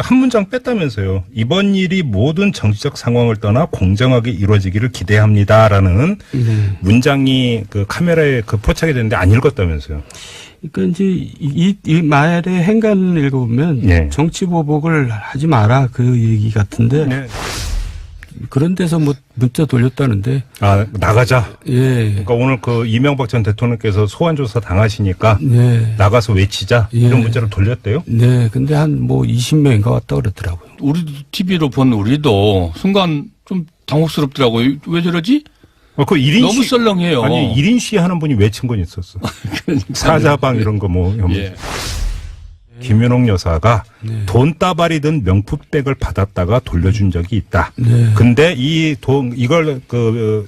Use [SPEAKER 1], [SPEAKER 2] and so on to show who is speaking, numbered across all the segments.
[SPEAKER 1] 한 문장 뺐다면서요. 이번 일이 모든 정치적 상황을 떠나 공정하게 이루어지기를 기대합니다라는 문장이 그 카메라에 그 포착이 됐는데 안 읽었다면서요.
[SPEAKER 2] 그러니까 이제 이 말의 행간을 읽어보면
[SPEAKER 1] 네.
[SPEAKER 2] 정치 보복을 하지 마라 그 얘기 같은데
[SPEAKER 1] 네.
[SPEAKER 2] 그런 데서 뭐 문자 돌렸다는데.
[SPEAKER 1] 아, 나가자.
[SPEAKER 2] 예.
[SPEAKER 1] 그러니까 오늘 그 이명박 전 대통령께서 소환조사 당하시니까
[SPEAKER 2] 네.
[SPEAKER 1] 나가서 외치자
[SPEAKER 2] 예.
[SPEAKER 1] 이런 문자를 돌렸대요.
[SPEAKER 2] 네. 근데 한 뭐 20명인가 왔다 그러더라고요.
[SPEAKER 3] 우리도 TV로 본 우리도 순간 좀 당혹스럽더라고요. 왜 저러지?
[SPEAKER 1] 그 1인
[SPEAKER 3] 너무 썰렁해요.
[SPEAKER 1] 아니 1인 시위 하는 분이 외친 건 있었어. 사자방 이런 거 뭐.
[SPEAKER 3] 예.
[SPEAKER 1] 김윤옥 여사가
[SPEAKER 2] 네.
[SPEAKER 1] 돈다발이 든 명품백을 받았다가 돌려준 적이 있다.
[SPEAKER 2] 네.
[SPEAKER 1] 근데 이걸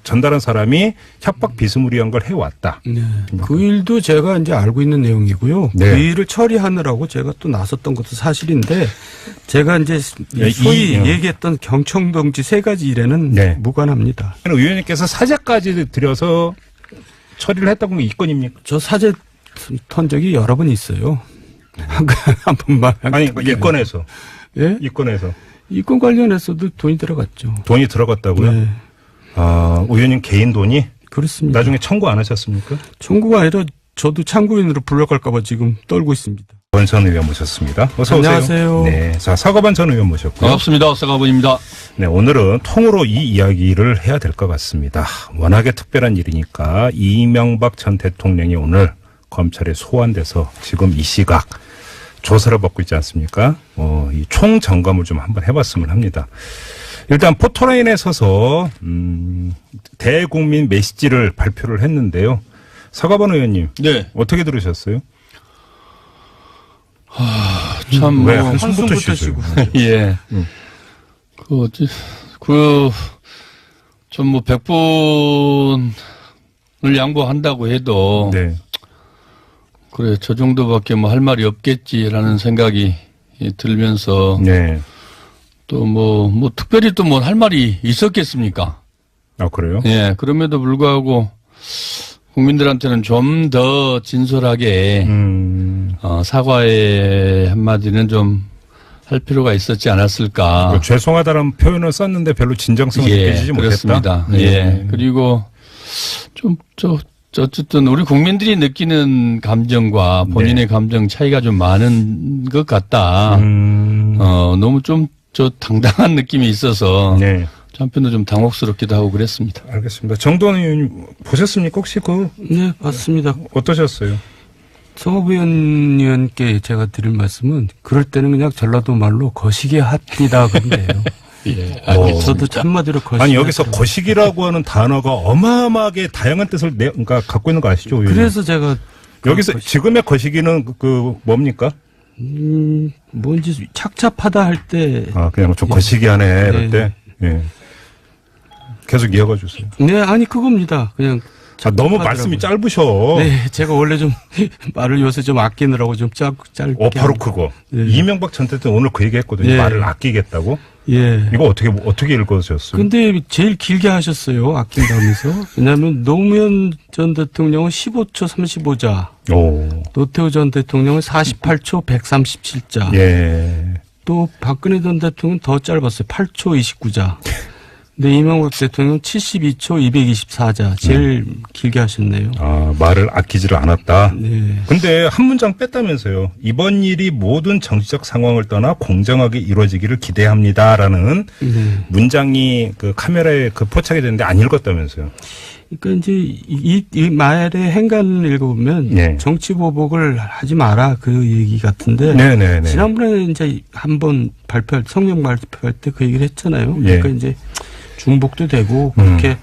[SPEAKER 1] 전달한 사람이 협박 비스무리한 걸 해왔다.
[SPEAKER 2] 네. 그 일도 제가 이제 알고 있는 내용이고요.
[SPEAKER 1] 네.
[SPEAKER 2] 그 일을 처리하느라고 제가 또 나섰던 것도 사실인데 제가 이제 소위 얘기했던 경청동지 3가지 일에는
[SPEAKER 1] 네.
[SPEAKER 2] 무관합니다.
[SPEAKER 1] 의원님께서 사죄까지 드려서 처리를 했다고 하는 게 이건입니까?
[SPEAKER 2] 저 사죄 턴 적이 여러 번 있어요. 한 번만.
[SPEAKER 1] 아니, 이건에서.
[SPEAKER 2] 예?
[SPEAKER 1] 이건에서.
[SPEAKER 2] 이건 관련해서도 돈이 들어갔죠.
[SPEAKER 1] 돈이 들어갔다고요?
[SPEAKER 2] 네.
[SPEAKER 1] 아, 의원님 개인 돈이?
[SPEAKER 2] 그렇습니다.
[SPEAKER 1] 나중에 청구 안 하셨습니까?
[SPEAKER 2] 청구가 아니라 저도 참고인으로 불러갈까봐 지금 떨고 있습니다.
[SPEAKER 1] 전 의원 모셨습니다. 어서
[SPEAKER 2] 안녕하세요.
[SPEAKER 1] 오세요. 네. 자, 서가번 전 의원 모셨고요.
[SPEAKER 3] 반갑습니다. 서가번입니다.
[SPEAKER 1] 네, 오늘은 통으로 이 이야기를 해야 될 것 같습니다. 워낙에 특별한 일이니까 이명박 전 대통령이 오늘 검찰에 소환돼서 지금 이 시각 조사를 받고 있지 않습니까? 이 총 점검을 좀 한번 해봤으면 합니다. 일단 포토라인에 서서 대국민 메시지를 발표를 했는데요. 서가번 의원님,
[SPEAKER 3] 네.
[SPEAKER 1] 어떻게 들으셨어요?
[SPEAKER 3] 참,
[SPEAKER 1] 왜
[SPEAKER 3] 뭐,
[SPEAKER 1] 한숨부터 쉬세요?
[SPEAKER 3] 예. 전 뭐 100분을 양보한다고 해도.
[SPEAKER 1] 네.
[SPEAKER 3] 그래, 저 정도밖에 뭐 할 말이 없겠지라는 생각이 들면서.
[SPEAKER 1] 네.
[SPEAKER 3] 또 뭐 특별히 또 뭐 할 말이 있었겠습니까?
[SPEAKER 1] 아, 그래요?
[SPEAKER 3] 예, 그럼에도 불구하고 국민들한테는 좀 더 진솔하게, 사과의 한마디는 좀 할 필요가 있었지 않았을까.
[SPEAKER 1] 죄송하다는 표현을 썼는데 별로 진정성을 느끼지 못했다.
[SPEAKER 3] 그렇습니다. 예. 그리고 어쨌든 우리 국민들이 느끼는 감정과 본인의 감정 차이가 좀 많은 것 같다. 너무 좀 당당한 느낌이 있어서.
[SPEAKER 1] 네.
[SPEAKER 3] 한편도 좀 당혹스럽기도 하고 그랬습니다.
[SPEAKER 1] 알겠습니다. 정도원 의원님 보셨습니까? 혹시
[SPEAKER 2] 네, 맞습니다.
[SPEAKER 1] 어떠셨어요?
[SPEAKER 2] 성업 의원님께 제가 드릴 말씀은 그럴 때는 그냥 전라도 말로 거시기 합니다 그런데요.
[SPEAKER 3] 예.
[SPEAKER 2] 저도 한마디로 거시기.
[SPEAKER 1] 아니 여기서 거시기라고 하는 단어가 어마어마하게 다양한 뜻을 그러니까 갖고 있는 거 아시죠? 의원님?
[SPEAKER 2] 그래서 제가
[SPEAKER 1] 여기서 지금의 거시기는 뭡니까?
[SPEAKER 2] 뭔지 착잡하다 할 때.
[SPEAKER 1] 아 그냥 좀 거시기하네 이럴
[SPEAKER 2] 네.
[SPEAKER 1] 때. 예. 계속 이어가 주세요.
[SPEAKER 2] 네, 아니 그겁니다. 그냥.
[SPEAKER 1] 너무 말씀이 짧으셔.
[SPEAKER 2] 네, 제가 원래 좀 말을 요새 좀 아끼느라고 좀 짧게.
[SPEAKER 1] 바로 그거.
[SPEAKER 2] 네.
[SPEAKER 1] 이명박 전 대통령 오늘 그 얘기했거든요.
[SPEAKER 2] 네.
[SPEAKER 1] 말을 아끼겠다고.
[SPEAKER 2] 예.
[SPEAKER 1] 이거 어떻게 읽으셨어요?
[SPEAKER 2] 근데 제일 길게 하셨어요. 아낀다면서. 왜냐하면 노무현 전 대통령은 15초 35자.
[SPEAKER 1] 오.
[SPEAKER 2] 노태우 전 대통령은 48초 137자.
[SPEAKER 1] 예.
[SPEAKER 2] 또 박근혜 전 대통령은 더 짧았어요. 8초 29자. 근데 이명박 대통령은 72초 224자. 제일 길게 하셨네요.
[SPEAKER 1] 아, 말을 아끼지를 않았다.
[SPEAKER 2] 네.
[SPEAKER 1] 근데 한 문장 뺐다면서요. 이번 일이 모든 정치적 상황을 떠나 공정하게 이루어지기를 기대합니다라는
[SPEAKER 2] 네.
[SPEAKER 1] 문장이 그 카메라에 그 포착이 됐는데 안 읽었다면서요.
[SPEAKER 2] 그러니까 이제 이 말의 행간을 읽어보면
[SPEAKER 1] 네.
[SPEAKER 2] 정치 보복을 하지 마라 그 얘기 같은데.
[SPEAKER 1] 네네네.
[SPEAKER 2] 지난번에 이제 한번 성명 발표할 때 그 얘기를 했잖아요.
[SPEAKER 1] 예.
[SPEAKER 2] 그러니까 이제 중복도 되고 그렇게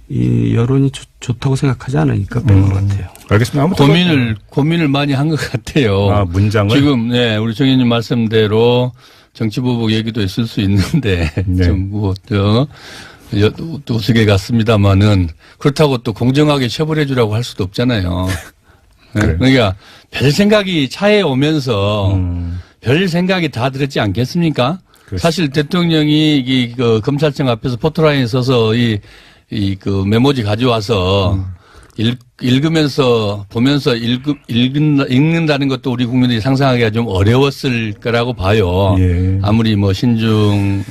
[SPEAKER 2] 이 여론이 좋다고 생각하지 않으니까 뺀 것 같아요.
[SPEAKER 1] 알겠습니다. 아무튼
[SPEAKER 3] 고민을 많이 한 것 같아요.
[SPEAKER 1] 아, 문장을?
[SPEAKER 3] 지금, 네, 우리 정 의원님 말씀대로 정치보복 얘기도 있을 수 있는데,
[SPEAKER 1] 네.
[SPEAKER 3] 좀 우스개 같습니다만은 그렇다고 또 공정하게 처벌해 주라고 할 수도 없잖아요. 네? 그러니까 별 생각이 차에 오면서 별 생각이 다 들었지 않겠습니까?
[SPEAKER 1] 그렇습니다.
[SPEAKER 3] 사실 대통령이 그 검찰청 앞에서 포토라인에 서서 그 메모지 가져와서 읽으면서 보면서 읽는다는 것도 우리 국민들이 상상하기가 좀 어려웠을 거라고 봐요.
[SPEAKER 1] 예.
[SPEAKER 3] 아무리 뭐 신중하게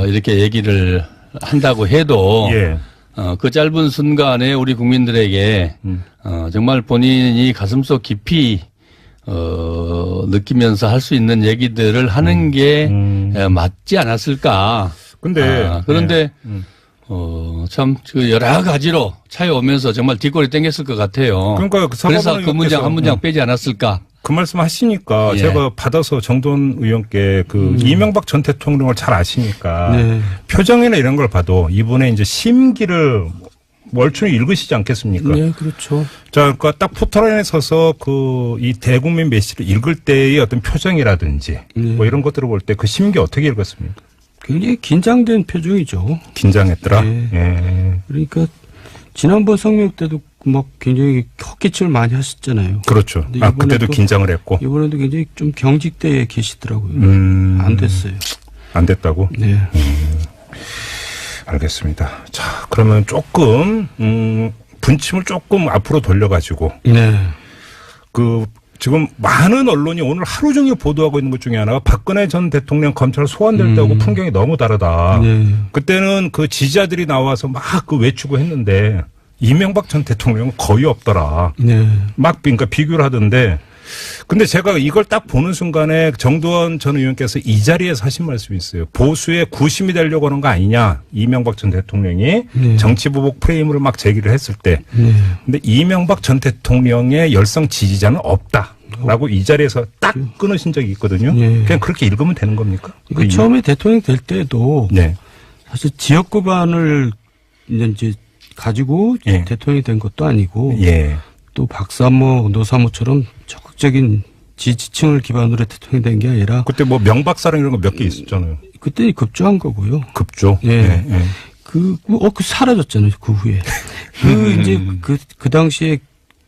[SPEAKER 3] 이렇게 얘기를 한다고 해도
[SPEAKER 1] 예.
[SPEAKER 3] 그 짧은 순간에 우리 국민들에게 정말 본인이 가슴속 깊이 느끼면서 할 수 있는 얘기들을 하는 게 맞지 않았을까.
[SPEAKER 1] 근데
[SPEAKER 3] 그런데 참 그 여러 가지로 차에 오면서 정말 뒷골이 땡겼을 것 같아요.
[SPEAKER 1] 그러니까
[SPEAKER 3] 그래서 그 문장 한 문장 빼지 않았을까.
[SPEAKER 1] 그 말씀 하시니까
[SPEAKER 3] 예.
[SPEAKER 1] 제가 받아서 정돈 의원께 그 이명박 전 대통령을 잘 아시니까
[SPEAKER 2] 네.
[SPEAKER 1] 표정이나 이런 걸 봐도 이분의 이제 심기를 멀쩡히 읽으시지 않겠습니까?
[SPEAKER 2] 네, 그렇죠.
[SPEAKER 1] 자, 그러니까 딱 포털라인에 서서 그 이 대국민 메시지를 읽을 때의 어떤 표정이라든지 뭐 이런 것들을 볼 때 그 심기 어떻게 읽었습니까?
[SPEAKER 2] 굉장히 긴장된 표정이죠.
[SPEAKER 1] 긴장했더라.
[SPEAKER 2] 네.
[SPEAKER 1] 예.
[SPEAKER 2] 그러니까 지난번 성명 때도 막 굉장히 헛기침을 많이 하셨잖아요.
[SPEAKER 1] 그렇죠.
[SPEAKER 2] 근데
[SPEAKER 1] 아, 그때도
[SPEAKER 2] 이번에도-
[SPEAKER 1] 긴장을 했고.
[SPEAKER 2] 이번에도 굉장히 좀 경직되어 계시더라고요. 안 됐어요.
[SPEAKER 1] 안 됐다고?
[SPEAKER 2] 네.
[SPEAKER 1] 알겠습니다. 자, 그러면 조금, 분침을 조금 앞으로 돌려가지고,
[SPEAKER 2] 네.
[SPEAKER 1] 그, 지금 많은 언론이 오늘 하루 종일 보도하고 있는 것 중에 하나가 박근혜 전 대통령 검찰 소환될 때하고 풍경이 너무 다르다.
[SPEAKER 2] 네.
[SPEAKER 1] 그때는 그 지지자들이 나와서 막 그 외치고 했는데, 이명박 전 대통령은 거의 없더라.
[SPEAKER 2] 네.
[SPEAKER 1] 막 그러니까 비교를 하던데, 근데 제가 이걸 딱 보는 순간에 정두원 전 의원께서 이 자리에서 하신 말씀이 있어요. 보수의 구심이 되려고 하는 거 아니냐. 이명박 전 대통령이
[SPEAKER 2] 네.
[SPEAKER 1] 정치보복 프레임을 막 제기를 했을 때.
[SPEAKER 2] 네.
[SPEAKER 1] 근데 이명박 전 대통령의 열성 지지자는 없다라고 이 자리에서 딱 끊으신 적이 있거든요.
[SPEAKER 2] 네.
[SPEAKER 1] 그냥 그렇게 읽으면 되는 겁니까?
[SPEAKER 2] 이거 처음에 대통령 될 때도
[SPEAKER 1] 네.
[SPEAKER 2] 사실 지역 구반을 이제 가지고
[SPEAKER 1] 예.
[SPEAKER 2] 대통령이 된 것도 아니고
[SPEAKER 1] 예.
[SPEAKER 2] 또 박사모, 노사모처럼 적극적인 지지층을 기반으로 대통령이 된 게 아니라
[SPEAKER 1] 그때 뭐 명박사랑 이런 거 몇 개 있었잖아요.
[SPEAKER 2] 그때 급조한 거고요.
[SPEAKER 1] 급조.
[SPEAKER 2] 예. 그 사라졌잖아요. 그 후에. 이제 그 당시에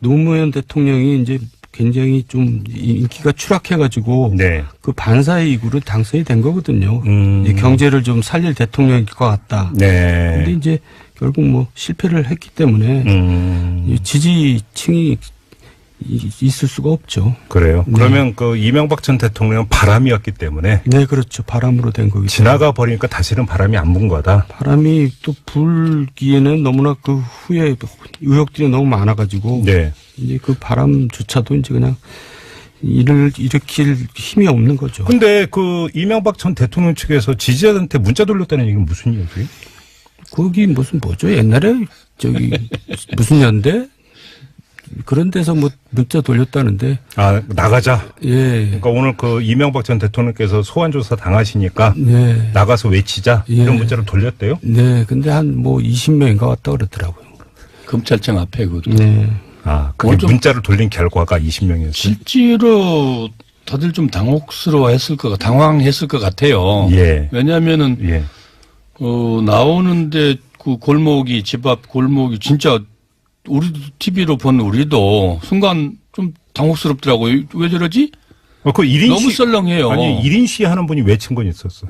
[SPEAKER 2] 노무현 대통령이 이제 굉장히 좀 인기가 추락해가지고
[SPEAKER 1] 네.
[SPEAKER 2] 그 반사의 이구로 당선이 된 거거든요.
[SPEAKER 1] 음.
[SPEAKER 2] 이제 경제를 좀 살릴 대통령일 것 같다.
[SPEAKER 1] 네.
[SPEAKER 2] 근데 이제 결국 뭐 실패를 했기 때문에 이 지지층이 있을 수가 없죠.
[SPEAKER 1] 그래요.
[SPEAKER 2] 네.
[SPEAKER 1] 그러면 그 이명박 전 대통령은 바람이었기 때문에
[SPEAKER 2] 네, 그렇죠. 바람으로 된 거기 때문에.
[SPEAKER 1] 지나가 버리니까 다시는 바람이 안 분 거다.
[SPEAKER 2] 바람이 또 불기에는 너무나 그 후에 의혹들이 너무 많아가지고
[SPEAKER 1] 네.
[SPEAKER 2] 이제 그 바람조차도 이제 그냥 일을 일으킬 힘이 없는 거죠.
[SPEAKER 1] 근데 그 이명박 전 대통령 측에서 지지자들한테 문자 돌렸다는 얘기는 무슨 얘기예요?
[SPEAKER 2] 거기 무슨 뭐죠? 옛날에 저기 무슨 연대 그런 데서 뭐 문자 돌렸다는데.
[SPEAKER 1] 아, 나가자.
[SPEAKER 2] 예.
[SPEAKER 1] 그러니까 오늘 그 이명박 전 대통령께서 소환조사 당하시니까
[SPEAKER 2] 네.
[SPEAKER 1] 나가서 외치자.
[SPEAKER 2] 예.
[SPEAKER 1] 이런 문자를 돌렸대요.
[SPEAKER 2] 네. 근데 한 뭐 20명인가 왔다 그러더라고요.
[SPEAKER 3] 검찰청 앞에 그
[SPEAKER 2] 네.
[SPEAKER 1] 아, 그게 문자를 돌린 결과가 20명이었어요.
[SPEAKER 3] 실제로 다들 좀 당황했을 것 같아요.
[SPEAKER 1] 예.
[SPEAKER 3] 왜냐하면은
[SPEAKER 1] 예.
[SPEAKER 3] 나오는데 그 골목이 집 앞 골목이 진짜 우리도 TV로 본 우리도 순간 좀 당혹스럽더라고요. 왜 저러지?
[SPEAKER 1] 그 1인
[SPEAKER 3] 너무 썰렁해요.
[SPEAKER 1] 아니 1인 시위 하는 분이 외친 건 있었어.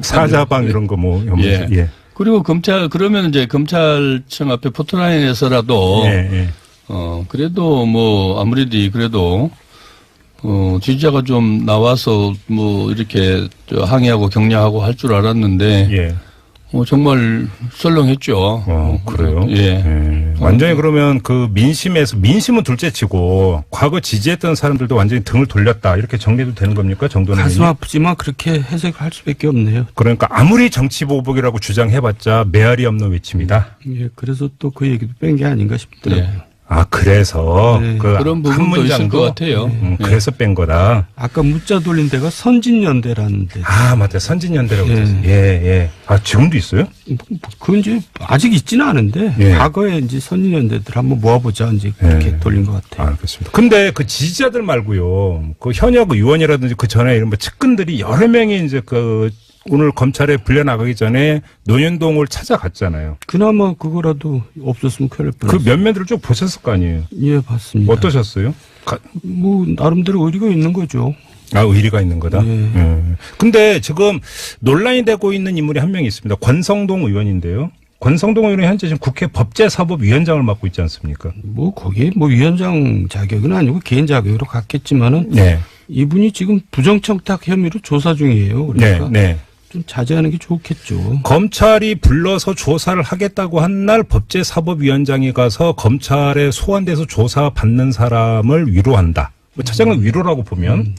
[SPEAKER 1] 사자방 이런 거 뭐.
[SPEAKER 3] 예.
[SPEAKER 1] 예.
[SPEAKER 3] 그리고 그러면 이제 검찰청 앞에 포토라인에서라도
[SPEAKER 1] 예.
[SPEAKER 3] 그래도 뭐 아무래도 그래도 지지자가 좀 나와서 뭐 이렇게 항의하고 격려하고 할 줄 알았는데
[SPEAKER 1] 예.
[SPEAKER 3] 정말 썰렁했죠.
[SPEAKER 1] 그래요?
[SPEAKER 3] 예.
[SPEAKER 1] 완전히 그러면 그 민심은 둘째치고 과거 지지했던 사람들도 완전히 등을 돌렸다 이렇게 정리도 되는 겁니까? 정도는.
[SPEAKER 2] 가슴 아프지만 그렇게 해석할 수밖에 없네요.
[SPEAKER 1] 그러니까 아무리 정치보복이라고 주장해봤자 메아리 없는 외침이다.
[SPEAKER 2] 예. 그래서 또 그 얘기도 뺀 게 아닌가 싶더라고요.
[SPEAKER 3] 예.
[SPEAKER 1] 아, 그래서
[SPEAKER 2] 네.
[SPEAKER 1] 그
[SPEAKER 3] 그런
[SPEAKER 1] 한
[SPEAKER 3] 부분도 있을
[SPEAKER 1] 문장도
[SPEAKER 3] 것 같아요. 예.
[SPEAKER 1] 그래서 뺀 거다.
[SPEAKER 2] 아까 문자 돌린 데가 선진연대라는 데.
[SPEAKER 1] 아, 맞다. 선진연대라고
[SPEAKER 2] 예.
[SPEAKER 1] 그랬어요. 예. 아, 지금도 있어요?
[SPEAKER 2] 그건 이제 아직 있지는 않은데
[SPEAKER 1] 예.
[SPEAKER 2] 과거에 이제 선진연대들 한번 모아보자 이제 그렇게
[SPEAKER 1] 예.
[SPEAKER 2] 돌린 것 같아요.
[SPEAKER 1] 알겠습니다. 근데 그 지지자들 말고요. 그 현역 의원이라든지 그 전에 이런 뭐 측근들이 여러 명이 이제 그 오늘 검찰에 불려 나가기 전에 논현동을 찾아갔잖아요.
[SPEAKER 2] 그나마 그거라도 없었으면 큰일 날
[SPEAKER 1] 그
[SPEAKER 2] 뻔했어요.
[SPEAKER 1] 면면들을 쭉 보셨을 거 아니에요.
[SPEAKER 2] 예, 봤습니다.
[SPEAKER 1] 어떠셨어요?
[SPEAKER 2] 뭐 나름대로 의리가 있는 거죠.
[SPEAKER 1] 아, 의리가 있는 거다?
[SPEAKER 2] 예.
[SPEAKER 1] 근데 지금 논란이 되고 있는 인물이 한 명 있습니다. 권성동 의원인데요. 권성동 의원이 현재 지금 국회 법제사법위원장을 맡고 있지 않습니까?
[SPEAKER 2] 뭐 거기에 뭐 위원장 자격은 아니고 개인 자격으로 갔겠지만은
[SPEAKER 1] 네.
[SPEAKER 2] 이분이 지금 부정청탁 혐의로 조사 중이에요. 그러니까
[SPEAKER 1] 네.
[SPEAKER 2] 좀 자제하는 게 좋겠죠.
[SPEAKER 1] 검찰이 불러서 조사를 하겠다고 한 날 법제사법위원장이 가서 검찰에 소환돼서 조사받는 사람을 위로한다. 뭐 차장은 위로라고 보면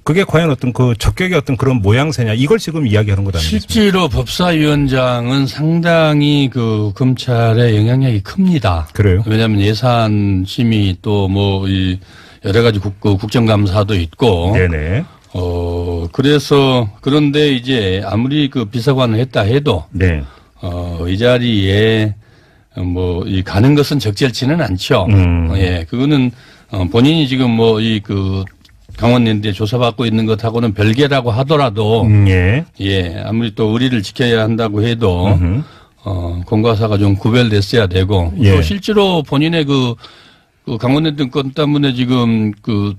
[SPEAKER 1] 그게 과연 어떤 그 적격의 어떤 그런 모양새냐 이걸 지금 이야기하는 것 아니겠습니까?
[SPEAKER 3] 실제로 법사위원장은 상당히 그 검찰의 영향력이 큽니다.
[SPEAKER 1] 그래요?
[SPEAKER 3] 왜냐하면 예산 심의 또 뭐 이 여러 가지 국정감사도 있고.
[SPEAKER 1] 네네.
[SPEAKER 3] 그래서 그런데 이제 아무리 그 비서관을 했다 해도
[SPEAKER 1] 네.
[SPEAKER 3] 이 자리에 뭐 이 가는 것은 적절치는 않죠. 예, 그거는 본인이 지금 뭐 이 그 강원랜드에 조사받고 있는 것하고는 별개라고 하더라도
[SPEAKER 1] 예.
[SPEAKER 3] 예, 아무리 또 의리를 지켜야 한다고 해도 공과사가 좀 구별됐어야 되고
[SPEAKER 1] 예.
[SPEAKER 3] 또 실제로 본인의 그 강원랜드 건 때문에 지금 그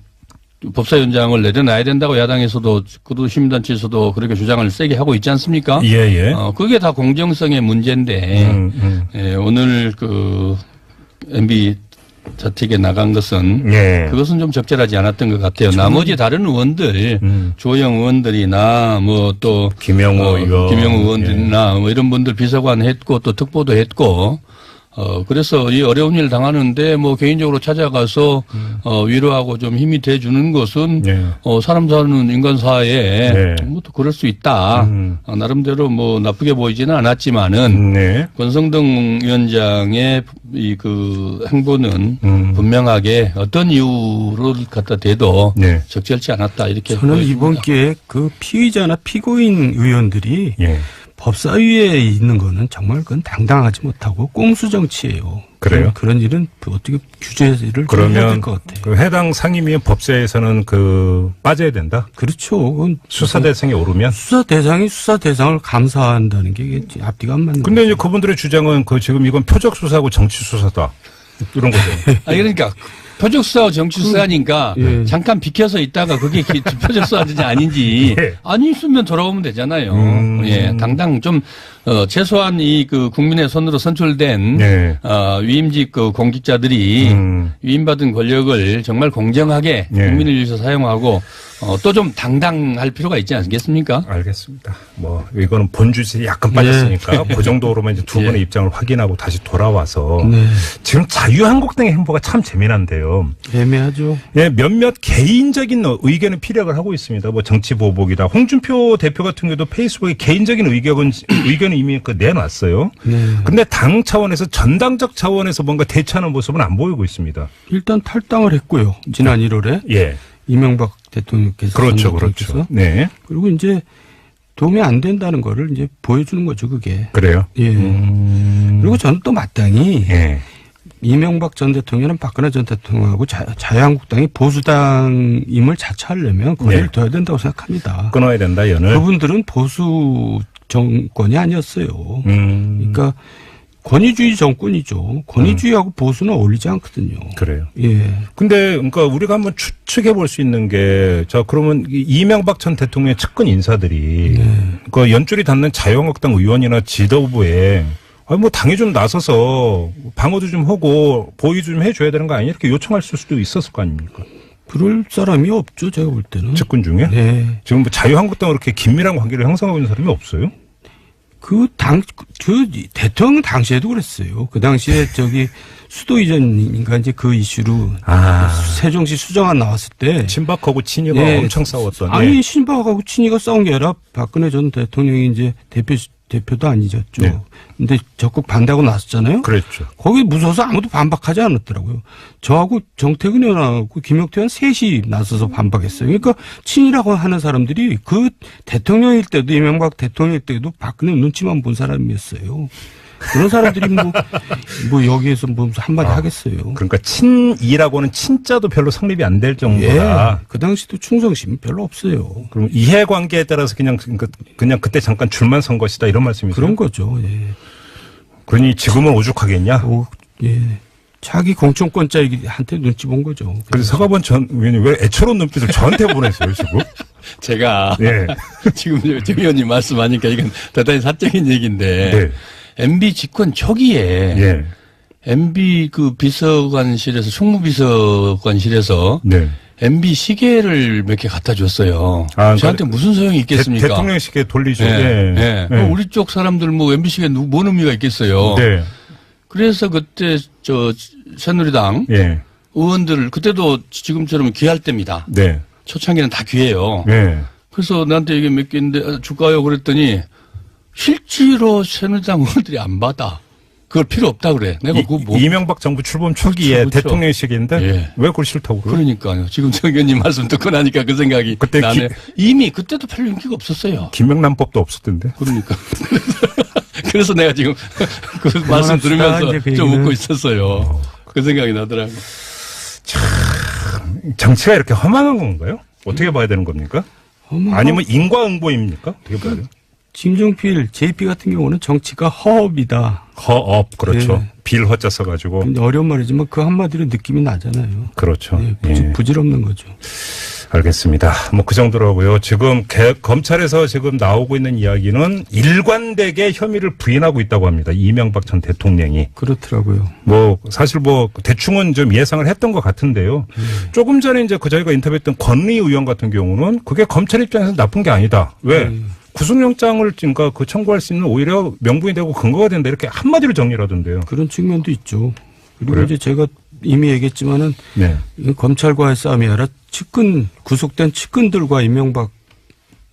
[SPEAKER 3] 법사위원장을 내려놔야 된다고 야당에서도 그도 시민단체에서도 그렇게 주장을 세게 하고 있지 않습니까?
[SPEAKER 1] 예.
[SPEAKER 3] 그게 다 공정성의 문제인데 예, 오늘 그 MB 자택에 나간 것은
[SPEAKER 1] 예.
[SPEAKER 3] 그것은 좀 적절하지 않았던 것 같아요. 나머지 다른 의원들 조영 의원들이나 뭐 또
[SPEAKER 1] 김영호 의원,
[SPEAKER 3] 김영호 의원들이나 뭐 이런 분들 비서관 했고 또 특보도 했고 그래서 이 어려운 일 당하는데 뭐 개인적으로 찾아가서 위로하고 좀 힘이 돼 주는 것은
[SPEAKER 1] 네.
[SPEAKER 3] 사람 사는 인간 사회에
[SPEAKER 1] 네.
[SPEAKER 3] 뭐 또 그럴 수 있다. 나름대로 뭐 나쁘게 보이지는 않았지만은
[SPEAKER 1] 네.
[SPEAKER 3] 권성동 위원장의 이 그 행보는 분명하게 어떤 이유를 갖다 대도
[SPEAKER 1] 네.
[SPEAKER 3] 적절치 않았다 이렇게
[SPEAKER 2] 저는
[SPEAKER 3] 보여집니다.
[SPEAKER 2] 이번 기회에 그 피의자나 피고인 의원들이
[SPEAKER 1] 예.
[SPEAKER 2] 법사위에 있는 거는 정말 그건 당당하지 못하고 꼼수 정치예요.
[SPEAKER 1] 그래요?
[SPEAKER 2] 그런 일은 어떻게 규제를 좀 해야
[SPEAKER 1] 그러면
[SPEAKER 2] 될 것 같아요.
[SPEAKER 1] 그 해당 상임위원 법제에서는 그 빠져야 된다.
[SPEAKER 2] 그렇죠. 그건
[SPEAKER 1] 수사 대상에 오르면.
[SPEAKER 2] 수사 대상이 수사 대상을 감사한다는 게 이게 앞뒤가 안 맞는
[SPEAKER 1] 근데
[SPEAKER 2] 거죠.
[SPEAKER 1] 이제 그분들의 주장은 그 지금 이건 표적 수사하고 정치 수사다. 이런 거죠.
[SPEAKER 3] 그러니까 표적 수사와 정치 수사니까
[SPEAKER 2] 예.
[SPEAKER 3] 잠깐 비켜서 있다가 그게 표적 수사인지 아닌지
[SPEAKER 1] 예.
[SPEAKER 3] 아니 있으면 돌아오면 되잖아요. 예, 당당 좀 최소한 이 그 국민의 손으로 선출된
[SPEAKER 1] 네.
[SPEAKER 3] 위임직 그 공직자들이 위임받은 권력을 정말 공정하게
[SPEAKER 1] 예.
[SPEAKER 3] 국민을 위해서 사용하고 또 좀 당당할 필요가 있지 않겠습니까?
[SPEAKER 1] 알겠습니다. 뭐 이거는 본주제에 약간 빠졌으니까 그 정도로만 이제 두 분의
[SPEAKER 3] 예.
[SPEAKER 1] 입장을 확인하고 다시 돌아와서
[SPEAKER 2] 네.
[SPEAKER 1] 지금 자유한국당의 행보가 참 재미난데요.
[SPEAKER 2] 애매하죠.
[SPEAKER 1] 예, 몇몇 개인적인 의견을 피력을 하고 있습니다. 뭐 정치보복이다. 홍준표 대표 같은 경우도 페이스북에 개인적인 의견을 이미 그 내놨어요.
[SPEAKER 2] 네.
[SPEAKER 1] 근데 당 차원에서 전당적 차원에서 뭔가 대처하는 모습은 안 보이고 있습니다.
[SPEAKER 2] 일단 탈당을 했고요. 지난 1월에
[SPEAKER 1] 예.
[SPEAKER 2] 이명박 대통령께서.
[SPEAKER 1] 그렇죠,
[SPEAKER 2] 전
[SPEAKER 1] 그렇죠.
[SPEAKER 2] 대통령께서.
[SPEAKER 1] 네.
[SPEAKER 2] 그리고 이제 도움이 안 된다는 거를 이제 보여주는 거죠, 그게.
[SPEAKER 1] 그래요.
[SPEAKER 2] 예. 그리고 저는 또 마땅히
[SPEAKER 1] 예.
[SPEAKER 2] 이명박 전 대통령은 박근혜 전 대통령하고 자유한국당이 보수당임을 자처하려면 거리를
[SPEAKER 1] 네.
[SPEAKER 2] 둬야 된다고 생각합니다.
[SPEAKER 1] 끊어야 된다, 연을.
[SPEAKER 2] 그분들은 보수 정권이 아니었어요. 그러니까 권위주의 정권이죠. 권위주의하고 보수는 어울리지 않거든요.
[SPEAKER 1] 그래요.
[SPEAKER 2] 예.
[SPEAKER 1] 근데 그러니까 우리가 한번 추측해 볼 수 있는 게, 자 그러면 이명박 전 대통령의 측근 인사들이 그 연줄이 닿는 자유한국당 의원이나 지도부에 아니 뭐 당에 좀 나서서 방어도 좀 하고 보위도 좀 해줘야 되는 거 아니냐 이렇게 요청할 수도 있었을 거 아닙니까?
[SPEAKER 2] 그럴 사람이 없죠. 제가 볼 때는.
[SPEAKER 1] 측근 중에?
[SPEAKER 2] 네.
[SPEAKER 1] 지금 뭐 자유한국당으로 이렇게 긴밀한 관계를 형성하고 있는 사람이 없어요?
[SPEAKER 2] 그 대통령 당시에도 그랬어요. 그 당시에 수도 이전인가 이제 그 이슈로 세종시 수정안 나왔을 때.
[SPEAKER 1] 친박하고 친이가
[SPEAKER 2] 예.
[SPEAKER 1] 엄청 싸웠던.
[SPEAKER 2] 아니, 신박하고 친이가 싸운 게 아니라 박근혜 전 대통령이 이제 대표도 아니셨죠.
[SPEAKER 1] 네.
[SPEAKER 2] 근데 적극 반대하고 나섰잖아요.
[SPEAKER 1] 그랬죠.
[SPEAKER 2] 거기 무서워서 아무도 반박하지 않았더라고요. 저하고 정태근 의원하고 김용태 의원 셋이 나서서 반박했어요. 그러니까 친이라고 하는 사람들이 그 대통령일 때도 이명박 대통령일 때도 박근혜 눈치만 본 사람이었어요. 그런 사람들이 뭐 여기에서 뭐 한마디 하겠어요.
[SPEAKER 1] 그러니까 친이라고는 친자도 별로 성립이 안 될 정도다.
[SPEAKER 2] 예, 그 당시도 충성심이 별로 없어요.
[SPEAKER 1] 그럼 이해관계에 따라서 그냥 그때 잠깐 줄만 선 것이다 이런 말씀이세요?
[SPEAKER 2] 그런 거죠. 예.
[SPEAKER 1] 그러니 지금은 오죽하겠냐?
[SPEAKER 2] 예. 자기 공천권자한테 눈치 본 거죠.
[SPEAKER 1] 그래서 서가번 전 의원님 왜 애처로운 눈빛을 저한테 보냈어요 지금?
[SPEAKER 3] 제가
[SPEAKER 1] 예.
[SPEAKER 3] 지금 정 의원님 말씀하니까 이건 대단히 사적인 얘기인데
[SPEAKER 1] 네.
[SPEAKER 3] MB 집권 초기에
[SPEAKER 1] 예.
[SPEAKER 3] MB 그 비서관실에서 총무비서관실에서
[SPEAKER 1] 네.
[SPEAKER 3] MB 시계를 몇 개 갖다 줬어요.
[SPEAKER 1] 아,
[SPEAKER 3] 저한테 무슨 소용이 있겠습니까?
[SPEAKER 1] 대통령 시계 돌리죠.
[SPEAKER 3] 예.
[SPEAKER 1] 예.
[SPEAKER 3] 예. 우리 쪽 사람들 뭐 MB 시계 뭔 의미가 있겠어요.
[SPEAKER 1] 네.
[SPEAKER 3] 그래서 그때 새누리당
[SPEAKER 1] 예.
[SPEAKER 3] 의원들 그때도 지금처럼 귀할 때입니다.
[SPEAKER 1] 네.
[SPEAKER 3] 초창기는 다 귀해요.
[SPEAKER 1] 네.
[SPEAKER 3] 그래서 나한테 이게 몇 개인데 줄까요? 그랬더니 실제로 새누리당 의원들이 안 받아. 그걸 필요 없다 그래. 내가 그거 뭐.
[SPEAKER 1] 이명박 정부 출범 초기에
[SPEAKER 3] 그렇죠.
[SPEAKER 1] 대통령 시기인데
[SPEAKER 3] 예.
[SPEAKER 1] 왜 그걸 싫다고 그래요?
[SPEAKER 3] 그러니까요. 지금 정 의원님 말씀 듣고 나니까 그 생각이
[SPEAKER 1] 그때
[SPEAKER 3] 나네. 이미 그때도 별 인기가 없었어요.
[SPEAKER 1] 김명란법도 없었던데.
[SPEAKER 3] 그러니까. 그래서 내가 지금 그 말씀 들으면서
[SPEAKER 2] 이제 그
[SPEAKER 3] 좀
[SPEAKER 2] 얘기는.
[SPEAKER 3] 웃고 있었어요. 그 생각이 나더라고요.
[SPEAKER 1] 정치가 이렇게 험한 건가요? 어떻게 봐야 되는 겁니까? 아니면 인과응보입니까? 어떻게 봐야 돼요?
[SPEAKER 2] 김종필, JP 같은 경우는 정치가 허업이다.
[SPEAKER 1] 허업, 그렇죠.
[SPEAKER 2] 예.
[SPEAKER 1] 빌허자 써가지고.
[SPEAKER 2] 근데 어려운 말이지만 그 한마디로 느낌이 나잖아요.
[SPEAKER 1] 그렇죠.
[SPEAKER 2] 예,
[SPEAKER 1] 예.
[SPEAKER 2] 부질없는 거죠.
[SPEAKER 1] 알겠습니다. 뭐 그 정도로고요. 지금 검찰에서 지금 나오고 있는 이야기는 일관되게 혐의를 부인하고 있다고 합니다. 이명박 전 대통령이.
[SPEAKER 2] 그렇더라고요.
[SPEAKER 1] 뭐 사실 뭐 대충은 좀 예상을 했던 것 같은데요. 조금 전에 이제 그 저희가 인터뷰했던 권리 의원 같은 경우는 그게 검찰 입장에서 나쁜 게 아니다. 왜? 구속영장을 그러니까 그 청구할 수 있는 오히려 명분이 되고 근거가 된다 이렇게 한마디로 정리를 하던데요.
[SPEAKER 2] 그런 측면도 있죠. 그리고
[SPEAKER 1] 그래요?
[SPEAKER 2] 이제 제가 이미 얘기했지만은
[SPEAKER 1] 네.
[SPEAKER 2] 이건 검찰과의 싸움이 아니라 구속된 측근들과 이명박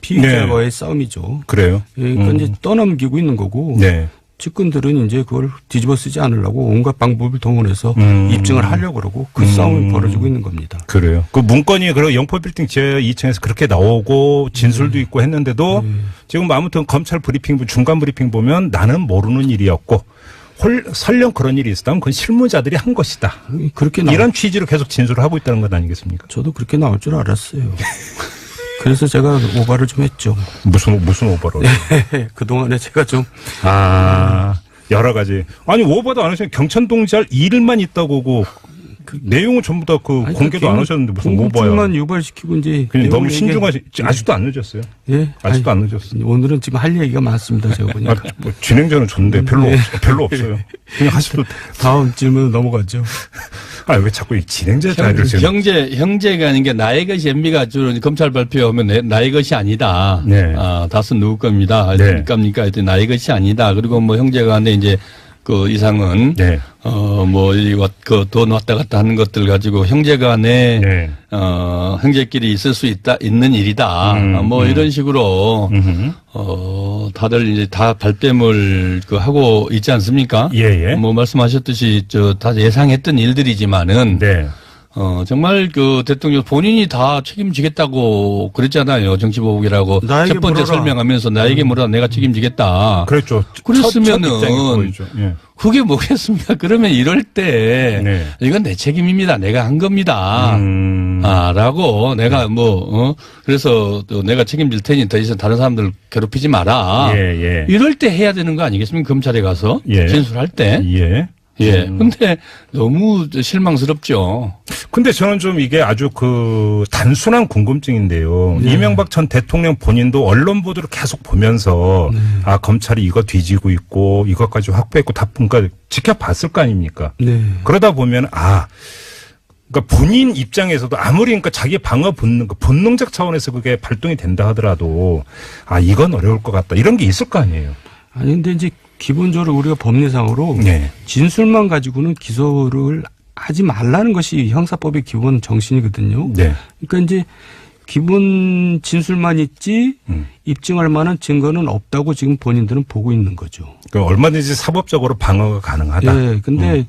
[SPEAKER 2] 피의자와의 싸움이죠.
[SPEAKER 1] 그래요.
[SPEAKER 2] 예, 그러니까 이제 떠넘기고 있는 거고
[SPEAKER 1] 네.
[SPEAKER 2] 측근들은 이제 그걸 뒤집어 쓰지 않으려고 온갖 방법을 동원해서 입증을 하려고 그러고 그 싸움이 벌어지고 있는 겁니다.
[SPEAKER 1] 그래요. 그 문건이 그리고 영포빌딩 제 2층에서 그렇게 나오고 진술도 있고 했는데도 지금 아무튼 검찰 브리핑 중간 브리핑 보면 나는 모르는 일이었고 설령 그런 일이 있었다면 그건 실무자들이 한 것이다.
[SPEAKER 2] 그렇게
[SPEAKER 1] 이런 취지로 계속 진술을 하고 있다는 것 아니겠습니까?
[SPEAKER 2] 저도 그렇게 나올 줄 알았어요. 그래서 제가 오바를 좀 했죠.
[SPEAKER 1] 무슨 오버로?
[SPEAKER 2] 그동안에 제가 좀
[SPEAKER 1] 여러 가지. 아니 오버도 안 하시면 경천동지할 일만 있다고 그 내용은 전부 다 그 공개도 안 하셨는데 무슨 오버야?
[SPEAKER 2] 궁금증만 유발시키고 이제
[SPEAKER 1] 그냥 너무
[SPEAKER 2] 내용을
[SPEAKER 1] 신중하시. 아직도 안 늦었어요.
[SPEAKER 2] 예,
[SPEAKER 1] 아직도 안 늦었어요.
[SPEAKER 2] 오늘은 지금 할 얘기가 많습니다. 제가 보니까.
[SPEAKER 1] 뭐 진행자는 좋은데 별로 없어요. 그냥 하셔도.
[SPEAKER 2] 다음 질문 넘어가죠.
[SPEAKER 1] 왜 자꾸 이 진행자 자리를 지금.
[SPEAKER 3] 형제가 아닌 게 나의 것이 MB가 주로 검찰 발표하면 나의 것이 아니다.
[SPEAKER 1] 네.
[SPEAKER 3] 다스 누구 겁니다.
[SPEAKER 1] 네.
[SPEAKER 3] 누굽니까? 했더니 나의 것이 아니다. 그리고 뭐 형제가 한데 이제 그 이상은
[SPEAKER 1] 네.
[SPEAKER 3] 그 돈 왔다 갔다 하는 것들 가지고 형제간에
[SPEAKER 1] 네.
[SPEAKER 3] 형제끼리 있을 수 있는 일이다. 뭐 이런 식으로 다들 이제 다 발뺌을 하고 있지 않습니까?
[SPEAKER 1] 예.
[SPEAKER 3] 뭐 말씀하셨듯이 다 예상했던 일들이지만은
[SPEAKER 1] 네.
[SPEAKER 3] 정말 그 대통령 본인이 다 책임지겠다고 그랬잖아요. 정치보복이라고
[SPEAKER 2] 나에게
[SPEAKER 3] 첫 번째
[SPEAKER 2] 물어라.
[SPEAKER 3] 설명하면서 나에게 물어라 내가 책임지겠다.
[SPEAKER 1] 그랬죠.
[SPEAKER 3] 그랬으면은
[SPEAKER 1] 첫 입장이 그거였죠. 예.
[SPEAKER 3] 그게 뭐겠습니까? 그러면 이럴 때
[SPEAKER 1] 네.
[SPEAKER 3] 이건 내 책임입니다. 내가 한 겁니다. 라고 내가 그래서 또 내가 책임질 테니 더 이상 다른 사람들 괴롭히지 마라.
[SPEAKER 1] 예.
[SPEAKER 3] 이럴 때 해야 되는 거 아니겠습니까? 검찰에 가서
[SPEAKER 1] 예.
[SPEAKER 3] 진술할 때.
[SPEAKER 1] 예.
[SPEAKER 3] 근데 너무 실망스럽죠.
[SPEAKER 1] 근데 저는 좀 이게 아주 그 단순한 궁금증인데요. 이명박 전 대통령 본인도 언론 보도를 계속 보면서 검찰이 이거 뒤지고 있고 이것까지 확보했고 다 그러니까 지켜봤을 거 아닙니까?
[SPEAKER 2] 네.
[SPEAKER 1] 그러다 보면 그러니까 본인 입장에서도 아무리 그러니까 자기 방어 본능적 차원에서 그게 발동이 된다 하더라도 이건 어려울 것 같다 이런 게 있을 거 아니에요.
[SPEAKER 2] 아니 근데 이제 기본적으로 우리가 법리상으로
[SPEAKER 1] 네.
[SPEAKER 2] 진술만 가지고는 기소를 하지 말라는 것이 형사법의 기본 정신이거든요.
[SPEAKER 1] 네.
[SPEAKER 2] 그러니까 이제 기본 진술만 있지 입증할 만한 증거는 없다고 지금 본인들은 보고 있는 거죠.
[SPEAKER 1] 그러니까 얼마든지 사법적으로 방어가 가능하다.
[SPEAKER 2] 네. 근데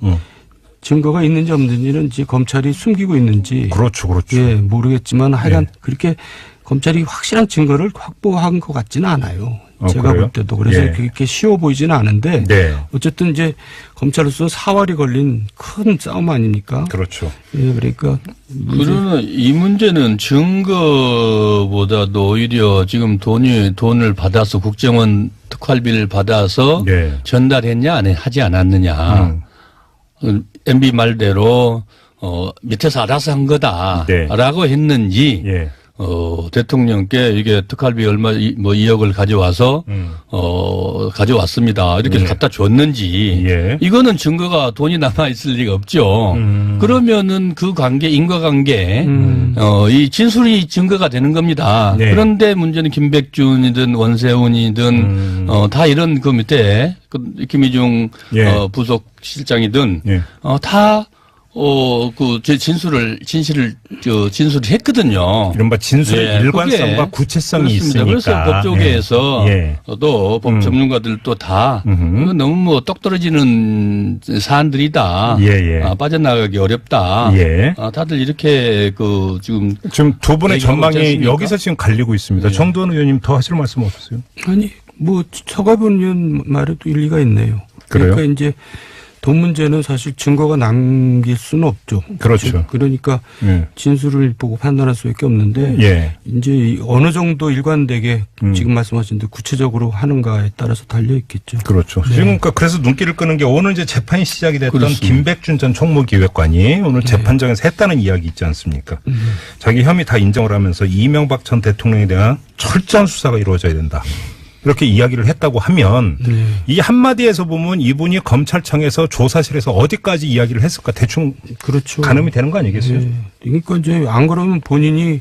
[SPEAKER 2] 증거가 있는지 없는지는 이제 검찰이 숨기고 있는지.
[SPEAKER 1] 그렇죠.
[SPEAKER 2] 예, 모르겠지만 하여간
[SPEAKER 1] 네.
[SPEAKER 2] 그렇게 검찰이 확실한 증거를 확보한 것 같지는 않아요. 제가
[SPEAKER 1] 그래요?
[SPEAKER 2] 볼 때도. 그래서
[SPEAKER 1] 예.
[SPEAKER 2] 그렇게 쉬워 보이지는 않은데.
[SPEAKER 1] 네.
[SPEAKER 2] 어쨌든 이제 검찰로서 사활이 걸린 큰 싸움 아닙니까?
[SPEAKER 1] 그렇죠.
[SPEAKER 2] 예, 그러니까.
[SPEAKER 3] 그러나 이 문제는 증거보다도 오히려 지금 돈을 받아서 국정원 특활비를 받아서
[SPEAKER 1] 네.
[SPEAKER 3] 전달했냐 하지 않았느냐. MB 말대로 밑에서 알아서 한 거다라고
[SPEAKER 1] 네.
[SPEAKER 3] 했는지
[SPEAKER 1] 예.
[SPEAKER 3] 대통령께 이게 특활비 얼마, 2억을 가져와서, 가져왔습니다. 이렇게 갖다 줬는지.
[SPEAKER 1] 예.
[SPEAKER 3] 이거는 증거가 돈이 남아있을 리가 없죠. 그러면은 그 관계, 인과관계, 이 진술이 증거가 되는 겁니다.
[SPEAKER 1] 네.
[SPEAKER 3] 그런데 문제는 김백준이든 원세훈이든, 다 이런 그 밑에, 김희중,
[SPEAKER 1] 예.
[SPEAKER 3] 부속 실장이든,
[SPEAKER 1] 예.
[SPEAKER 3] 다, 제 진술을 했거든요.
[SPEAKER 1] 이른바 진술의
[SPEAKER 3] 예,
[SPEAKER 1] 일관성과
[SPEAKER 3] 그게
[SPEAKER 1] 구체성이
[SPEAKER 3] 그렇습니다.
[SPEAKER 1] 있으니까.
[SPEAKER 3] 그래서 법조계에서
[SPEAKER 1] 예.
[SPEAKER 3] 또 법 전문가들도 다 이거 너무 뭐 똑 떨어지는 사안들이다.
[SPEAKER 1] 예, 예.
[SPEAKER 3] 빠져나가기 어렵다.
[SPEAKER 1] 예.
[SPEAKER 3] 다들 이렇게 지금
[SPEAKER 1] 두 분의
[SPEAKER 3] 얘기하고
[SPEAKER 1] 전망이
[SPEAKER 3] 있지 않습니까?
[SPEAKER 1] 여기서 지금 갈리고 있습니다.
[SPEAKER 3] 예.
[SPEAKER 1] 정두원 의원님 더 하실 말씀 없으세요?
[SPEAKER 2] 아니 뭐 서가본 의원 말에도 일리가 있네요.
[SPEAKER 1] 그래요?
[SPEAKER 2] 그러니까 이제 돈 문제는 사실 증거가 남길 수는 없죠.
[SPEAKER 1] 그렇죠.
[SPEAKER 2] 그러니까
[SPEAKER 1] 예.
[SPEAKER 2] 진술을 보고 판단할 수밖에 없는데
[SPEAKER 1] 예.
[SPEAKER 2] 이제 어느 정도 일관되게 지금 말씀하신 대로 구체적으로 하는가에 따라서 달려 있겠죠.
[SPEAKER 1] 그렇죠.
[SPEAKER 2] 네.
[SPEAKER 1] 지금 그러니까 그래서 눈길을 끄는 게 오늘 이제 재판이 시작이 됐던
[SPEAKER 3] 그렇습니다.
[SPEAKER 1] 김백준 전 총무기획관이 오늘 재판장에서 했다는 이야기 있지 않습니까? 자기 혐의 다 인정을 하면서 이명박 전 대통령에 대한 철저한 수사가 이루어져야 된다. 이렇게 이야기를 했다고 하면 이 한마디에서 보면 이분이 검찰청에서 조사실에서 어디까지 이야기를 했을까 대충
[SPEAKER 2] 그렇죠.
[SPEAKER 1] 가늠이 되는 거 아니겠어요?
[SPEAKER 2] 네. 그러니까 이제 안 그러면 본인이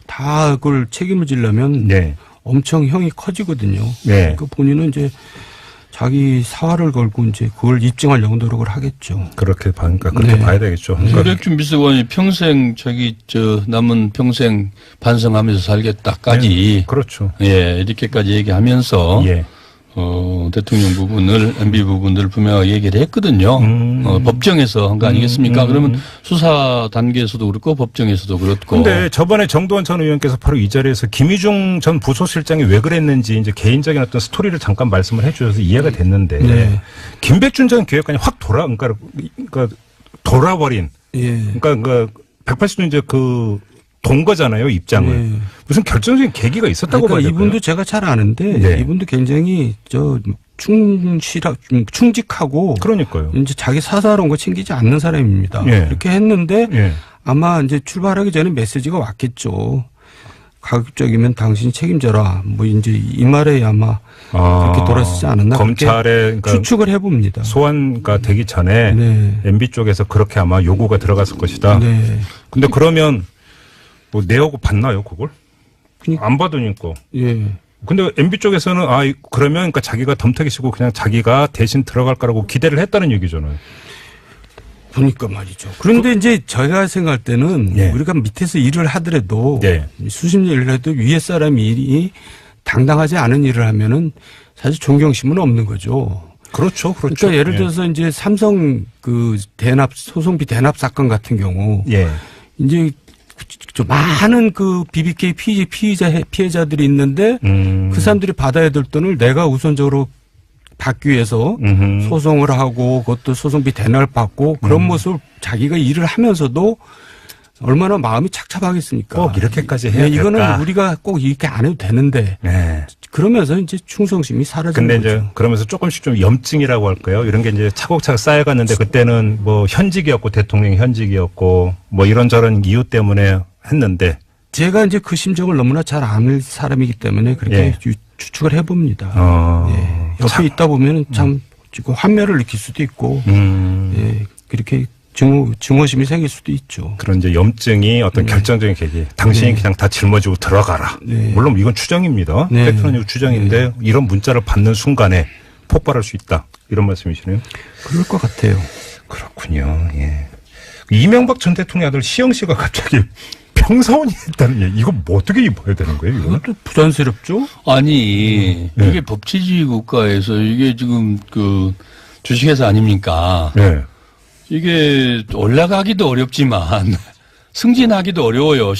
[SPEAKER 2] 다 그걸 책임을 지려면
[SPEAKER 1] 네.
[SPEAKER 2] 엄청 형이 커지거든요.
[SPEAKER 1] 네.
[SPEAKER 2] 그러니까 본인은 이제 자기 사활을 걸고 이제 그걸 입증하려고 노력을 하겠죠.
[SPEAKER 1] 그렇게 그렇게
[SPEAKER 2] 네.
[SPEAKER 1] 봐야 되겠죠. 그러니까
[SPEAKER 3] 김백준 비서관이 평생 남은 평생 반성하면서 살겠다까지
[SPEAKER 1] 네. 그렇죠.
[SPEAKER 3] 예, 이렇게까지 얘기하면서
[SPEAKER 1] 예.
[SPEAKER 3] 대통령 부분을 MB 부분을 분명하게 얘기를 했거든요. 법정에서 한 거 아니겠습니까? 그러면 수사 단계에서도 그렇고 법정에서도 그렇고.
[SPEAKER 1] 근데 저번에 정두원 전 의원께서 바로 이 자리에서 김희중 전 부소실장이 왜 그랬는지 이제 개인적인 어떤 스토리를 잠깐 말씀을 해 주셔서 이해가 됐는데
[SPEAKER 2] 네.
[SPEAKER 1] 김백준 전 기획관이 확 그러니까 돌아버린
[SPEAKER 2] 예.
[SPEAKER 1] 그러니까 180도 이제 돈 거잖아요, 입장을.
[SPEAKER 2] 네.
[SPEAKER 1] 무슨 결정적인 계기가 있었다고
[SPEAKER 2] 그러니까
[SPEAKER 1] 봐야 될까요?
[SPEAKER 2] 이분도 제가 잘 아는데
[SPEAKER 1] 네.
[SPEAKER 2] 이분도 굉장히 충직하고
[SPEAKER 1] 그러니까요.
[SPEAKER 2] 이제 자기 사사로운 거 챙기지 않는 사람입니다.
[SPEAKER 1] 예.
[SPEAKER 2] 그렇게 했는데
[SPEAKER 1] 예.
[SPEAKER 2] 아마 이제 출발하기 전에 메시지가 왔겠죠. 가급적이면 당신이 책임져라. 뭐 이제 이 말에 아마 그렇게 돌아서지 않았나.
[SPEAKER 1] 검찰에 그러니까
[SPEAKER 2] 추측을 해봅니다.
[SPEAKER 1] 소환가 되기 전에
[SPEAKER 2] 네.
[SPEAKER 1] MB 쪽에서 그렇게 아마 요구가 들어갔을 것이다.
[SPEAKER 2] 네.
[SPEAKER 1] 근데 그러면 뭐 내하고 받나요, 그걸?
[SPEAKER 2] 그러니까.
[SPEAKER 1] 안 받으니까.
[SPEAKER 2] 예.
[SPEAKER 1] 근데 MB 쪽에서는 그러면 그러니까 자기가 덤태기 치고 그냥 자기가 대신 들어갈 거라고 기대를 했다는 얘기잖아요.
[SPEAKER 2] 보니까 말이죠. 그런데 이제 저희가 생각할 때는
[SPEAKER 1] 예.
[SPEAKER 2] 우리가 밑에서 일을 하더라도
[SPEAKER 1] 네.
[SPEAKER 2] 수십 년 일을 해도 위에 사람이 일이 당당하지 않은 일을 하면은 사실 존경심은 없는 거죠.
[SPEAKER 1] 그렇죠.
[SPEAKER 2] 그러니까 예를 들어서 이제 삼성 소송비 대납 사건 같은 경우
[SPEAKER 1] 예.
[SPEAKER 2] 이제 많은 BBK 피해자들이 있는데 그 사람들이 받아야 될 돈을 내가 우선적으로 받기 위해서 소송을 하고 그것도 소송비 대납을 받고 그런 모습을 자기가 일을 하면서도 얼마나 마음이 착잡하겠습니까?
[SPEAKER 1] 꼭 이렇게까지 해야 될까?
[SPEAKER 2] 이거는 우리가 꼭 이렇게 안 해도 되는데
[SPEAKER 1] 네.
[SPEAKER 2] 그러면서 이제 충성심이 사라지는
[SPEAKER 1] 근데
[SPEAKER 2] 거죠.
[SPEAKER 1] 이제 그러면서 조금씩 좀 염증이라고 할까요? 이런 게 이제 차곡차곡 쌓여갔는데 그때는 뭐 현직이었고 대통령이 현직이었고 뭐 이런저런 이유 때문에 했는데
[SPEAKER 2] 제가 이제 그 심정을 너무나 잘 아는 사람이기 때문에 그렇게
[SPEAKER 1] 예.
[SPEAKER 2] 추측을 해봅니다.
[SPEAKER 1] 예.
[SPEAKER 2] 옆에 있다 보면 참 환멸을 느낄 수도 있고 예. 그렇게 증오심이 생길 수도 있죠.
[SPEAKER 1] 그런 이제 염증이 어떤 결정적인 계기. 당신이 그냥 다 짊어지고 들어가라.
[SPEAKER 2] 네.
[SPEAKER 1] 물론 이건 추정입니다.
[SPEAKER 2] 네.
[SPEAKER 1] 팩트는 아니고 추정인데 이런 문자를 받는 순간에 폭발할 수 있다. 이런 말씀이시네요.
[SPEAKER 2] 그럴 것 같아요.
[SPEAKER 1] 그렇군요. 예. 이명박 전 대통령 아들 시영 씨가 갑자기 평사원이 했다는 얘기. 이거 뭐 어떻게 봐야 되는 거예요? 이거?
[SPEAKER 2] 이것도 부담스럽죠?
[SPEAKER 3] 아니 이게 법치주의 국가에서 이게 지금 주식회사 아닙니까?
[SPEAKER 1] 네.
[SPEAKER 3] 이게 올라가기도 어렵지만 승진하기도 어려워요.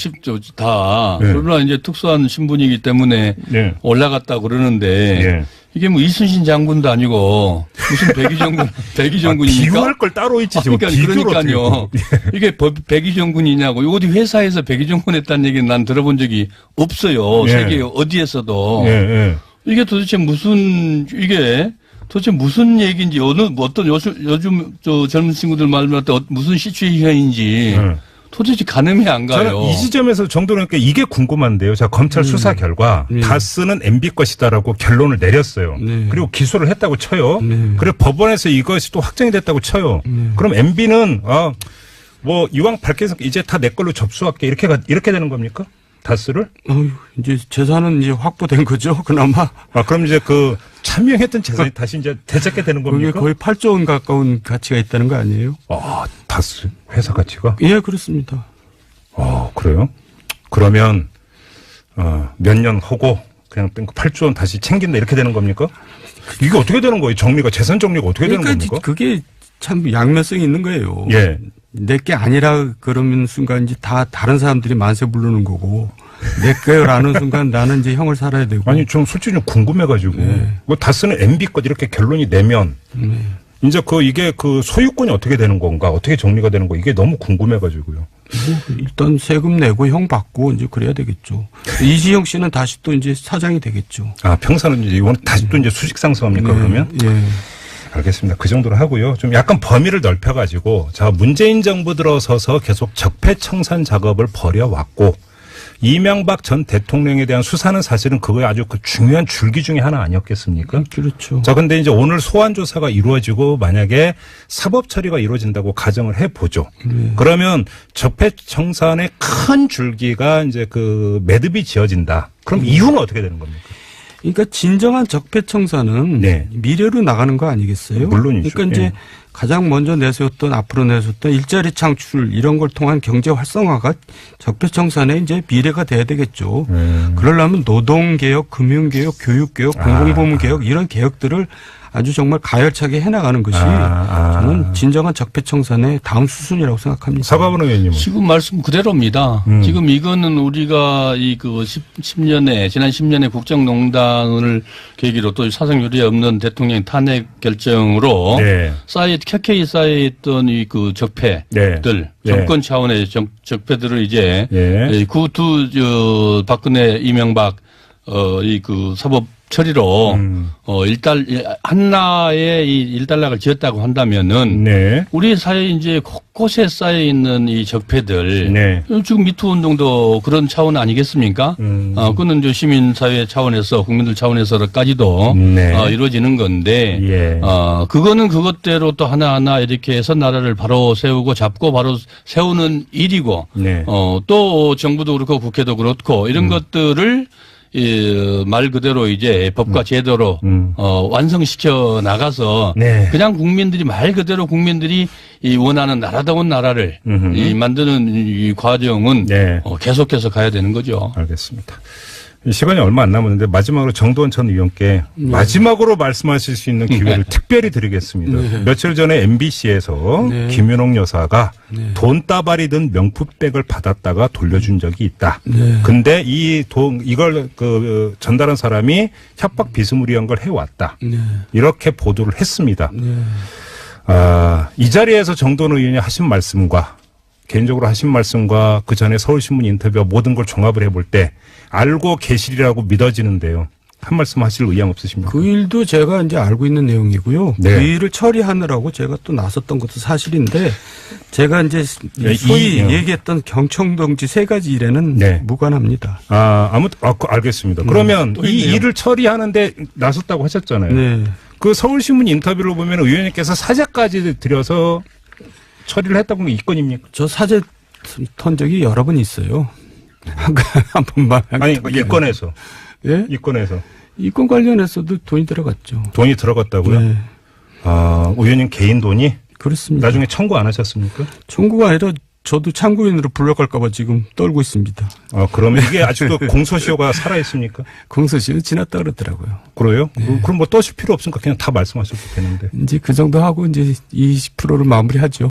[SPEAKER 3] 다.
[SPEAKER 1] 네.
[SPEAKER 3] 그러나 이제 특수한 신분이기 때문에
[SPEAKER 1] 네.
[SPEAKER 3] 올라갔다 그러는데
[SPEAKER 1] 네.
[SPEAKER 3] 이게 뭐 이순신 장군도 아니고 무슨 백의정군입니까?
[SPEAKER 1] 비교할 걸 따로 있지.
[SPEAKER 3] 그러니까요. 이게 백의정군이냐고. 어디 회사에서 백의정군 했다는 얘기는 난 들어본 적이 없어요.
[SPEAKER 1] 네.
[SPEAKER 3] 세계 어디에서도.
[SPEAKER 1] 네.
[SPEAKER 3] 이게 도대체 무슨 얘기인지 어떤 요즘 젊은 친구들 말할 때 무슨 시츄에이션인지 도대체 가늠이 안 가요.
[SPEAKER 1] 저는 이 지점에서 정도는 이게 궁금한데요. 자, 검찰 수사 결과 다스는 MB 것이다라고 결론을 내렸어요.
[SPEAKER 2] 네.
[SPEAKER 1] 그리고 기소를 했다고 쳐요.
[SPEAKER 2] 네.
[SPEAKER 1] 그리고 법원에서 이것이 또 확정이 됐다고 쳐요. 그럼 MB는 뭐 이왕 밝혀서 이제 다 내 걸로 접수할게 이렇게 되는 겁니까? 다스를?
[SPEAKER 2] 이제 재산은 이제 확보된 거죠. 그나마.
[SPEAKER 1] 그럼 이제 그 참여했던 재산이 다시 이제 되찾게 되는
[SPEAKER 2] 그게
[SPEAKER 1] 겁니까?
[SPEAKER 2] 거의 8조 원 가까운 가치가 있다는 거 아니에요?
[SPEAKER 1] 다스 회사 가치가?
[SPEAKER 2] 예, 그렇습니다.
[SPEAKER 1] 그래요? 그러면 몇 년 하고 그냥 8조 원 다시 챙긴다 이렇게 되는 겁니까? 이게 어떻게 되는 거예요? 정리가 재산 정리가 어떻게 되는 겁니까?
[SPEAKER 2] 그게 참 양면성이 있는 거예요.
[SPEAKER 1] 예.
[SPEAKER 2] 내게 아니라 그러면 순간 이제 다 다른 사람들이 만세 부르는 거고 내 거라는 순간 나는 이제 형을 살아야 되고.
[SPEAKER 1] 아니 좀 솔직히 좀 궁금해가지고 뭐 다스는 MB 것 이렇게 결론이 내면 이제 이게 소유권이 어떻게 되는 건가 어떻게 정리가 되는 거 이게 너무 궁금해가지고요.
[SPEAKER 2] 일단 세금 내고 형 받고 이제 그래야 되겠죠. 이지영 씨는 다시 또 이제 사장이 되겠죠.
[SPEAKER 1] 평사는 이제 이건 다시 또 이제 수직 상승합니까 그러면?
[SPEAKER 2] 예.
[SPEAKER 1] 알겠습니다. 그 정도로 하고요. 좀 약간 범위를 넓혀가지고 자 문재인 정부 들어서서 계속 적폐청산 작업을 벌여왔고 이명박 전 대통령에 대한 수사는 사실은 그거에 아주 중요한 줄기 중에 하나 아니었겠습니까?
[SPEAKER 2] 그렇죠.
[SPEAKER 1] 자, 근데 이제 오늘 소환 조사가 이루어지고 만약에 사법 처리가 이루어진다고 가정을 해보죠. 그러면 적폐청산의 큰 줄기가 이제 매듭이 지어진다. 그럼 이후는 어떻게 되는 겁니까?
[SPEAKER 2] 그러니까 진정한 적폐청산은
[SPEAKER 1] 네.
[SPEAKER 2] 미래로 나가는 거 아니겠어요?
[SPEAKER 1] 물론이죠.
[SPEAKER 2] 그러니까 이제
[SPEAKER 1] 예.
[SPEAKER 2] 가장 먼저 앞으로 내세웠던 일자리 창출 이런 걸 통한 경제 활성화가 적폐청산의 이제 미래가 돼야 되겠죠. 그러려면 노동개혁, 금융개혁, 교육개혁, 공공부문개혁 이런 개혁들을 아주 정말 가열차게 해나가는 것이 저는 진정한 적폐청산의 다음 수순이라고 생각합니다.
[SPEAKER 1] 사과원 의원님은?
[SPEAKER 3] 지금 말씀 그대로입니다. 지금 이거는 우리가 지난 10년의 국정농단을 계기로 또 사상유례 없는 대통령 탄핵 결정으로
[SPEAKER 1] 네.
[SPEAKER 3] 켜켜이 쌓여있던 적폐들,
[SPEAKER 1] 네.
[SPEAKER 3] 정권 차원의 적폐들을 이제
[SPEAKER 1] 예.
[SPEAKER 3] 박근혜, 이명박 사법 처리로 한나의 이 일단락을 지었다고 한다면은
[SPEAKER 1] 네.
[SPEAKER 3] 우리 사회에 이제 곳곳에 쌓여 있는 이 적폐들
[SPEAKER 1] 네.
[SPEAKER 3] 지금 미투 운동도 그런 차원 아니겠습니까? 그는 이제 시민 사회 차원에서 국민들 차원에서까지도
[SPEAKER 1] 네.
[SPEAKER 3] 이루어지는 건데
[SPEAKER 1] 예.
[SPEAKER 3] 그거는 그것대로 또 하나하나 이렇게 해서 나라를 바로 세우고 잡고 바로 세우는 일이고
[SPEAKER 1] 네.
[SPEAKER 3] 또 정부도 그렇고 국회도 그렇고 이런 것들을 말 그대로 이제 법과 제도로 완성시켜 나가서
[SPEAKER 1] 네.
[SPEAKER 3] 그냥 말 그대로 국민들이 원하는 나라다운 나라를 만드는 이 과정은
[SPEAKER 1] 네.
[SPEAKER 3] 계속해서 가야 되는 거죠.
[SPEAKER 1] 알겠습니다. 시간이 얼마 안 남았는데 마지막으로 정도원 전 의원께 마지막으로 말씀하실 수 있는 기회를 특별히 드리겠습니다. 며칠 전에 MBC에서 김윤옥 여사가 돈다발이 든 명품백을 받았다가 돌려준 적이 있다. 근데 이걸 전달한 사람이 협박 비스무리한 걸 해왔다. 이렇게 보도를 했습니다. 이 자리에서 정도원 의원이 하신 말씀과 개인적으로 하신 말씀과 그 전에 서울신문 인터뷰와 모든 걸 종합을 해볼 때 알고 계시리라고 믿어지는데요. 한 말씀 하실 의향 없으십니까?
[SPEAKER 2] 그 일도 제가 이제 알고 있는 내용이고요.
[SPEAKER 1] 네.
[SPEAKER 2] 그 일을 처리하느라고 제가 또 나섰던 것도 사실인데 제가 이제 소위 얘기했던 경청동지 3가지 일에는
[SPEAKER 1] 네.
[SPEAKER 2] 무관합니다.
[SPEAKER 1] 알겠습니다. 그러면 이 일을 처리하는데 나섰다고 하셨잖아요.
[SPEAKER 2] 네.
[SPEAKER 1] 그 서울신문 인터뷰를 보면 의원님께서 사죄까지 드려서 처리를 했다고 하는 게 이건입니까?
[SPEAKER 2] 저 사죄 턴 적이 여러 번 있어요. 한 번만.
[SPEAKER 1] 아니, 이건에서.
[SPEAKER 2] 예?
[SPEAKER 1] 이건에서.
[SPEAKER 2] 이건 관련해서도 돈이 들어갔죠.
[SPEAKER 1] 돈이 들어갔다고요?
[SPEAKER 2] 네.
[SPEAKER 1] 의원님 개인 돈이?
[SPEAKER 2] 그렇습니다.
[SPEAKER 1] 나중에 청구 안 하셨습니까?
[SPEAKER 2] 청구가 아니라 저도 참고인으로 불러갈까봐 지금 떨고 있습니다.
[SPEAKER 1] 그러면 이게 아직도 공소시효가 살아있습니까?
[SPEAKER 2] 공소시효 지났다 그러더라고요.
[SPEAKER 1] 그래요? 그럼 뭐 떠실 필요 없으니까 그냥 다 말씀하셔도 되는데.
[SPEAKER 2] 이제 그 정도 하고 이제 20%를 마무리하죠.